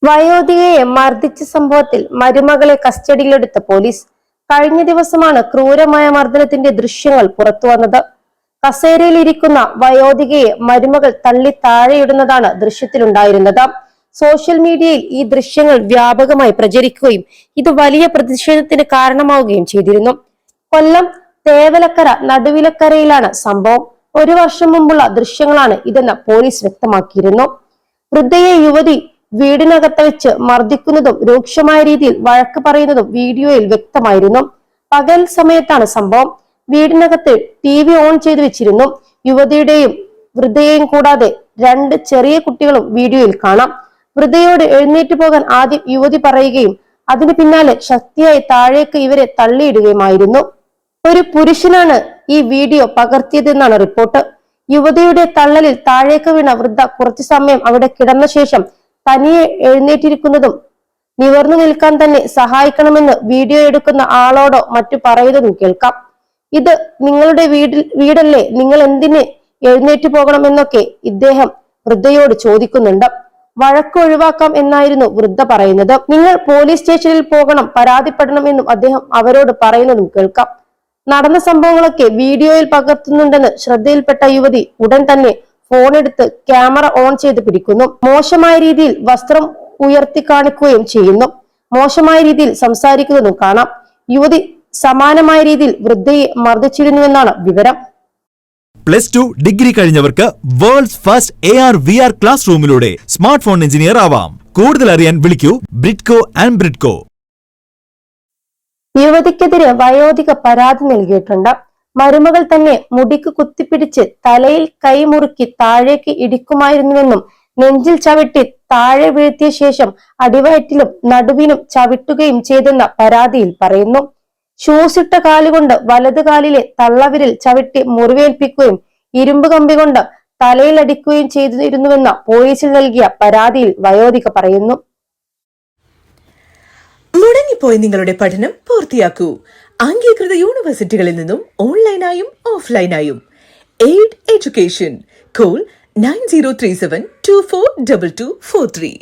വയോധികയെ മർദ്ദിച്ച സംഭവത്തിൽ മരുമകളെ കസ്റ്റഡിയിലെടുത്ത പോലീസ്. കഴിഞ്ഞ ദിവസമാണ് ക്രൂരമായ മർദ്ദനത്തിന്റെ ദൃശ്യങ്ങൾ പുറത്തുവന്നത്. കസേരയിലിരിക്കുന്ന വയോധികയെ മരുമകൾ തള്ളി താഴെയിടുന്നതാണ് ദൃശ്യത്തിലുണ്ടായിരുന്നത്. സോഷ്യൽ മീഡിയയിൽ ഈ ദൃശ്യങ്ങൾ വ്യാപകമായി പ്രചരിക്കുകയും ഇത് വലിയ പ്രതിഷേധത്തിന് കാരണമാവുകയും ചെയ്തിരുന്നു. കൊല്ലം തേവലക്കര നടുവിലക്കരയിലാണ് സംഭവം. 1 വർഷം മുമ്പുള്ള ദൃശ്യങ്ങളാണ് ഇതെന്ന് പോലീസ് വ്യക്തമാക്കിയിരുന്നു. വൃദ്ധയെ യുവതി വീടിനകത്ത് വെച്ച് മർദ്ദിക്കുന്നതും രൂക്ഷമായ രീതിയിൽ വഴക്ക് പറയുന്നതും വീഡിയോയിൽ വ്യക്തമായിരുന്നു. പകൽ സമയത്താണ് സംഭവം. വീടിനകത്ത് TV ഓൺ ചെയ്തു വെച്ചിരുന്നു. യുവതിയുടെയും വൃദ്ധയെയും കൂടാതെ 2 ചെറിയ കുട്ടികളും വീഡിയോയിൽ കാണാം. വൃദ്ധയോട് എഴുന്നേറ്റ് പോകാൻ ആദ്യം യുവതി പറയുകയും അതിന് പിന്നാലെ ശക്തിയായി താഴേക്ക് ഇവരെ തള്ളിയിടുകയുമായിരുന്നു. ഒരു പുരുഷനാണ് ഈ വീഡിയോ പകർത്തിയതെന്നാണ് റിപ്പോർട്ട്. യുവതിയുടെ തള്ളലിൽ താഴേക്ക് വീണ വൃദ്ധ കുറച്ചു സമയം അവിടെ കിടന്ന ശേഷം തനിയെ എഴുന്നേറ്റിരിക്കുന്നതും നിവർന്നു നിൽക്കാൻ തന്നെ സഹായിക്കണമെന്ന് വീഡിയോ എടുക്കുന്ന ആളോടോ മറ്റു പറയുന്നതും കേൾക്കാം. ഇത് നിങ്ങളുടെ വീടല്ലേ, നിങ്ങൾ എന്തിന് എഴുന്നേറ്റ് പോകണമെന്നൊക്കെ ഇദ്ദേഹം വൃദ്ധയോട് ചോദിക്കുന്നുണ്ട്. വഴക്ക് ഒഴിവാക്കാം എന്നായിരുന്നു വൃദ്ധ പറയുന്നത്. നിങ്ങൾ പോലീസ് സ്റ്റേഷനിൽ പോകണം, പരാതിപ്പെടണമെന്നും അദ്ദേഹം അവരോട് പറയുന്നതും കേൾക്കാം. നടന്ന സംഭവങ്ങളൊക്കെ വീഡിയോയിൽ പകർത്തുന്നുണ്ടെന്ന് ശ്രദ്ധയിൽപ്പെട്ട യുവതി ഉടൻ തന്നെ ഫോൺ എടുത്ത് ക്യാമറ ഓൺ ചെയ്ത് പിടിക്കുന്നു. മോശമായ രീതിയിൽ വസ്ത്രം ഉയർത്തി കാണിക്കുകയും ചെയ്യുന്നു. മോശമായ രീതിയിൽ സംസാരിക്കുന്നതും കാണാം. യുവതി സമാനമായ രീതിയിൽ വൃദ്ധയെ മർദ്ദിച്ചിരുന്നുവെന്നാണ് വിവരം. +2 ഡിഗ്രി കഴിഞ്ഞവർക്ക് വേൾഡ്സ് ഫസ്റ്റ് AR/VR ക്ലാസ് റൂമിലൂടെ സ്മാർട്ട് ഫോൺ എഞ്ചിനീയർ ആവാം. കൂടുതൽ അറിയാൻ വിളിക്കൂ ബ്രിഡ്കോ ആൻഡ് ബ്രിഡ്കോ. യുവതിക്കെതിരെ വയോധിക പരാതി നൽകിയിട്ടുണ്ട്. മരുമകൾ തന്നെ മുടിക്ക് കുത്തിപ്പിടിച്ച് തലയിൽ കൈമുറുക്കി താഴേക്ക് ഇടിക്കുമായിരുന്നുവെന്നും നെഞ്ചിൽ ചവിട്ടി താഴെ വീഴ്ത്തിയ ശേഷം അടിവയറ്റിലും നടുവിനും ചവിട്ടുകയും ചെയ്തെന്ന പരാതിയിൽ പറയുന്നു. ഷൂസിട്ട കാലുകൊണ്ട് വലതു കാലിലെ തള്ളവിരൽ ചവിട്ടി മുറിവേൽപ്പിക്കുകയും ഇരുമ്പ് കമ്പി കൊണ്ട് തലയിൽ അടിക്കുകയും ചെയ്തിരുന്നുവെന്ന പോലീസിൽ നൽകിയ പരാതിയിൽ വയോധിക പറയുന്നു. മുടങ്ങിപ്പോയി നിങ്ങളുടെ പഠനം പൂർത്തിയാക്കൂ. അംഗീകൃത യൂണിവേഴ്സിറ്റികളിൽ നിന്നും ഓൺലൈനായും ഓഫ്ലൈനായും. Aid education. കോൾ 9037242243.